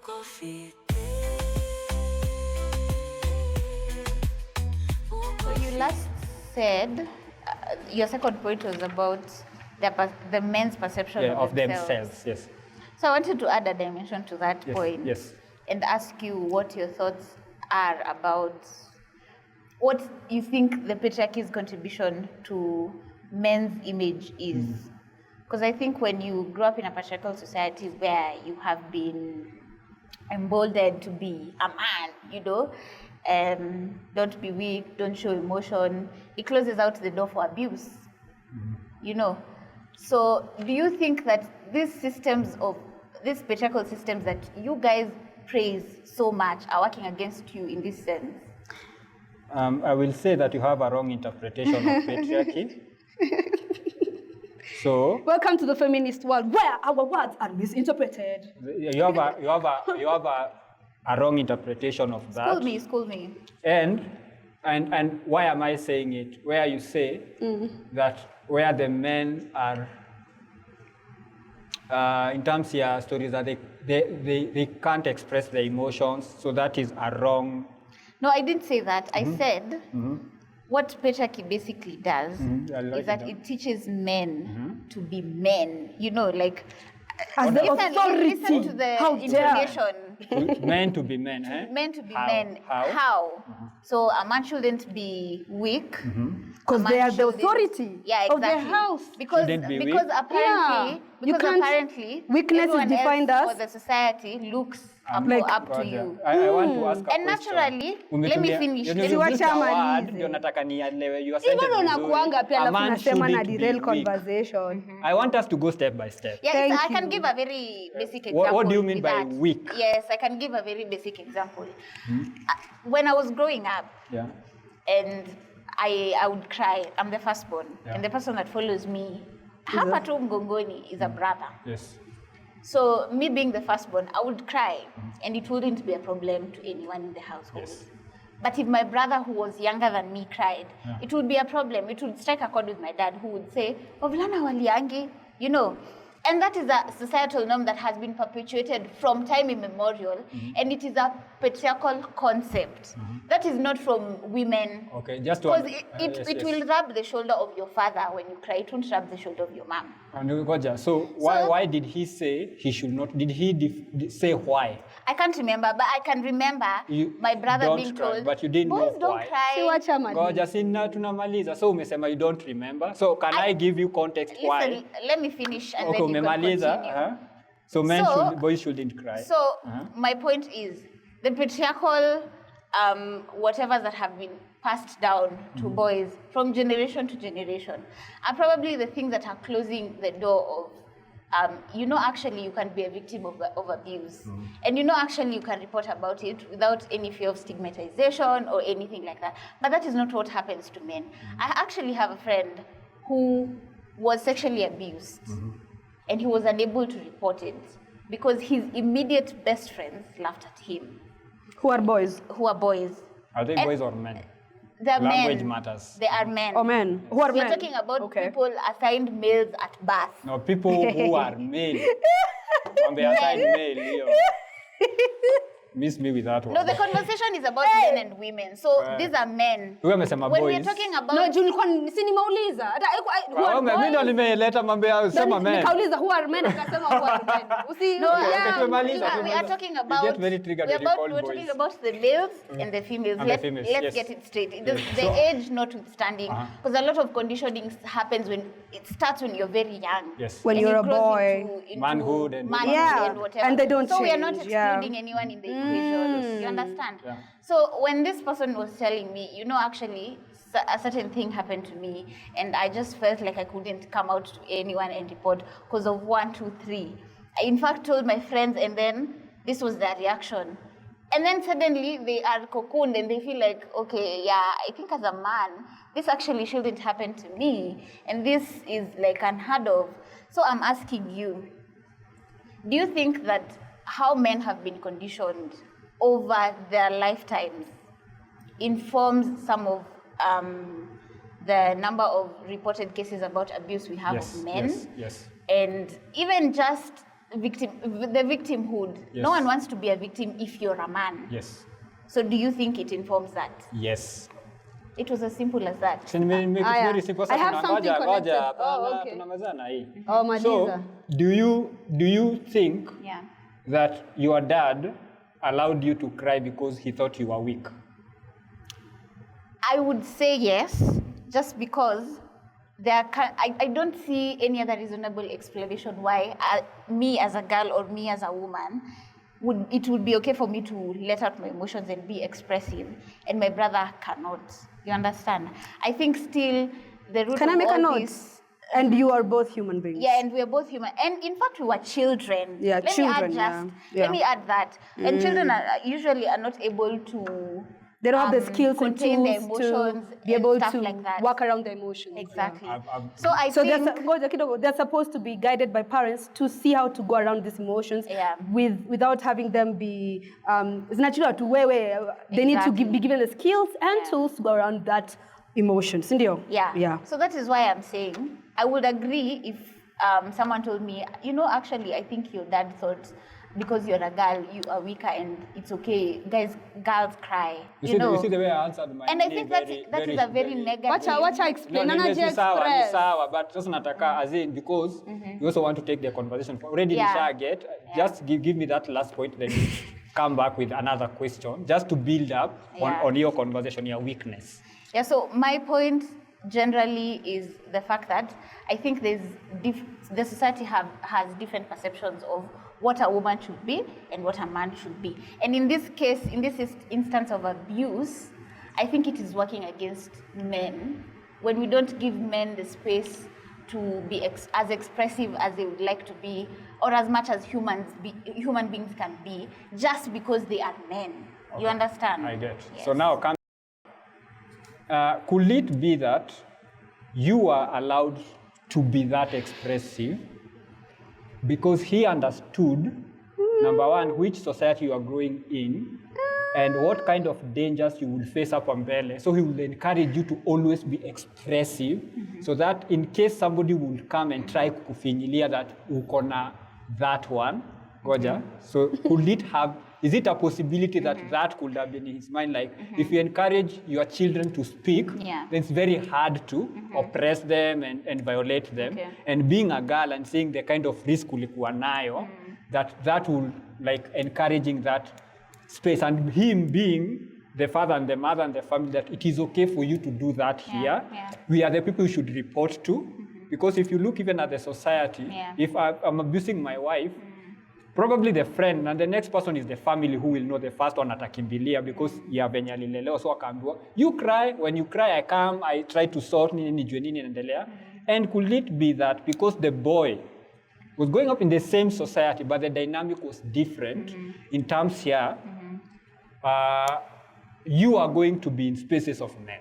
Uko Fiti. So you last said your second point was about the men's perception of themselves. Yes. So I wanted to add a dimension to that point. Yes. And ask you what your thoughts are about what you think the patriarchy's contribution to men's image is. Because I think when you grow up in a patriarchal society where you have been emboldened to be a man, don't be weak, don't show emotion, it closes out the door for abuse, So do you think that these patriarchal systems that you guys praise so much are working against you in this sense? I will say that you have a wrong interpretation of patriarchy. So welcome to the feminist world where our words are misinterpreted. You have a wrong interpretation of that. School me. And why am I saying it? Where you say that where the men are in terms of stories that they can't express their emotions, so that is a wrong. No, I didn't say that. I said what patriarchy basically does is that it teaches men to be men. As the authority. Listen to the intonation. Men to be men, eh? Men to be How? men. How? So a man shouldn't be weak. Because they are the authority of the house. Because apparently, weakness is defined as for the society looks up to you. I want to ask a and question. naturally, let me finish. Ndio nataka nielewe your sentence. Hivyo unakuanga pia alafu unasema na derail weak. conversation. I want us to go step by step. Yes, I can give a very basic example. What do you mean by weak? Yes, I can give a very basic example. When I was growing up, and I would cry. I'm the firstborn, and the person that follows me, hapa tu mgongoni, is a brother. Yes. So me being the firstborn, I would cry, and it wouldn't be a problem to anyone in the household. Yes. But if my brother, who was younger than me, cried, it would be a problem. It would strike a chord with my dad, who would say, "Wavulana waliangi," And that is a societal norm that has been perpetuated from time immemorial, and it is a patriarchal concept. That is not from women. Okay, just because it will rub the shoulder of your father when you cry. It won't rub the shoulder of your mom. So why did he say he should not? Did he say why? I can't remember, but I can remember my brother being told, but you didn't boys know don't why. cry. Ngoja sina tunamaliza. So umesema you don't remember. So can I give you context why? Let me finish and then you can continue. So boys shouldn't cry. So my point is the patriarchal whatever that have been passed down to boys from generation to generation are probably the things that are closing the door of actually you can be a victim of abuse. And actually you can report about it without any fear of stigmatization or anything like that. But that is not what happens to men. I actually have a friend who was sexually abused and he was unable to report it because his immediate best friends laughed at him. Who are boys? Are they boys or men? They're Language men. matters. They are men. Or men. Who are We're men? talking about people assigned males at birth. No, people who are male. On the assigned male, Leo. Miss me with that one. No, the conversation is about men and women. So these are men. Wewe umesema When boys. we're talking about... No, juu nilikuwa si nimeuliza. Hata who are boys? Mimi ndo nimeleta mambo ya sema men. Nikauliza who are men akasema who are men. We are talking about... You get very triggered when you call We're boys. talking about the males and the females. And the females, Let's yes. get it straight. The age notwithstanding, because a lot of conditioning happens when it starts when you're very young. Yes. When And you're it a grows boy. into Manhood and whatever. And they don't so we are not change, excluding anyone in the equation. You understand? Yeah. So when this person was telling me, actually, a certain thing happened to me, and I just felt like I couldn't come out to anyone and report because of 1, 2, 3. I in fact told my friends, and then this was their reaction. And then suddenly they are cocooned and they feel like, okay, yeah, I think as a man, this actually shouldn't happen to me. And this is like unheard of. So I'm asking you, do you think that how men have been conditioned over their lifetimes informs some of the number of reported cases about abuse we have of men? Yes. And even just the victimhood. Yes. No one wants to be a victim if you're a man. Yes. So do you think it informs that? Yes. It was as simple as that. It's very simple. I have something connected. Oh, okay. Oh, Maliza. So, do you think Yeah. that your dad allowed you to cry because he thought you were weak? I would say yes, just because I don't see any other reasonable explanation why me as a girl or me as a woman it would be okay for me to let out my emotions and be expressive, and my brother cannot. You understand? I think still the root Can of I make all a note? this. And you are both human beings. Yeah, and we are both human. And in fact, we were children. Yeah, children, Let me add that. And children usually are not able to They don't have the skills and contain their tools emotions to be able and stuff to like that. work around the emotions. Exactly. So I So think they're supposed to be guided by parents to see how to go around these emotions without having them be it's natural to where they need to be given the skills and tools to go around that emotion. Sindio? Yeah. So that is why I'm saying I would agree if someone told me, actually, I think your dad thought because you're a girl, you are weaker and it's okay. Girls cry. You see the way I answered my and I think that is a very negative. Watch I explain. Nana ji express. But just nataka as in because we also want to take the conversation. Already just give me that last point, then come back with another question, just to build up on your conversation, your weakness. Yeah, so my point generally is the fact that I think the society has different perceptions of what a woman should be and what a man should be. And in this case, in this instance of abuse, I think it is working against men when we don't give men the space to be as expressive as they would like to be, or as much as human beings can be, just because they are men. Okay. You understand? I get. Yes. So now, could it be that you are allowed to be that expressive because he understood, number one, which society you are growing in and what kind of dangers you will face up mbele. So he will encourage you to always be expressive so that in case somebody will come and try kufinyilia that ukona that one, Goja. So is it a possibility that that could have been in his mind? Like if you encourage your children to speak, then it's very hard to oppress them and violate them. Okay. And being a girl and seeing the kind of risk ulikuwa nayo, that will like encouraging that space, and him being the father and the mother and the family, that it is okay for you to do that here. Yeah. We are the people you should report to. Because if you look even at the society, if I'm abusing my wife, probably the friend and the next person is the family who will know the first one atakimbilia because ya venye alilelewa, so akaambiwa you cry, when you cry I come, I try to sort nini inaendelea. And could it be that because the boy was growing up in the same society but the dynamic was different in terms here, you are going to be in spaces of men.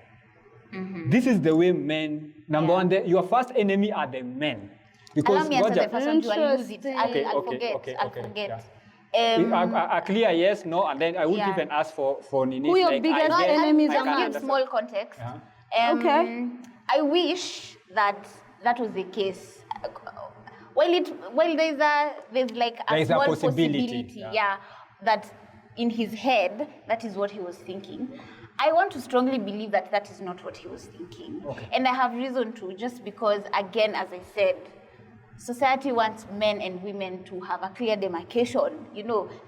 This is the way men, number one, your first enemy are the men. Because allow me answer the first one, I'll use it. I'll forget. A clear yes, no, and then I would even ask for Nini. Who your biggest enemies are? I'll give small context. Okay. I wish that was the case. While there's like a small possibility, that in his head, that is what he was thinking. I want to strongly believe that that is not what he was thinking. Okay. And I have reason to, just because, again, as I said, society wants men and women to have a clear demarcation.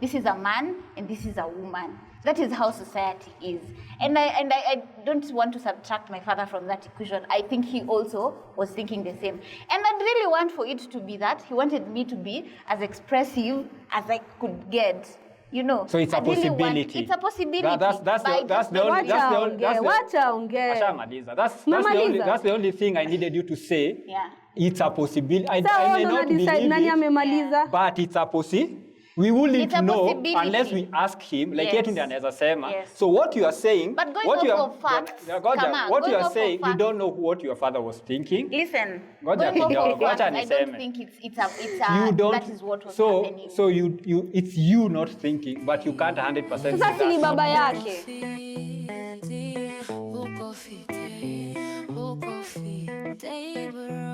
This is a man and this is a woman. That is how society is. And I don't want to subtract my father from that equation. I think he also was thinking the same. And I'd really want for it to be that he wanted me to be as expressive as I could get. So it's a possibility. It's a possibility. That's the only thing I needed you to say. Yeah. It's a possibility. I may not believe it, but it's a possibility. We wouldn't know unless we ask him, like yet in the another sema. So what you are saying, but going off of facts, what you are saying, you don't know what your father was thinking. Listen, going off of facts, I don't think it's that is what was happening. So it's you not thinking, but you can't 100% do that. Sasa ni baba yake. Uko Fiti, Uko Fiti.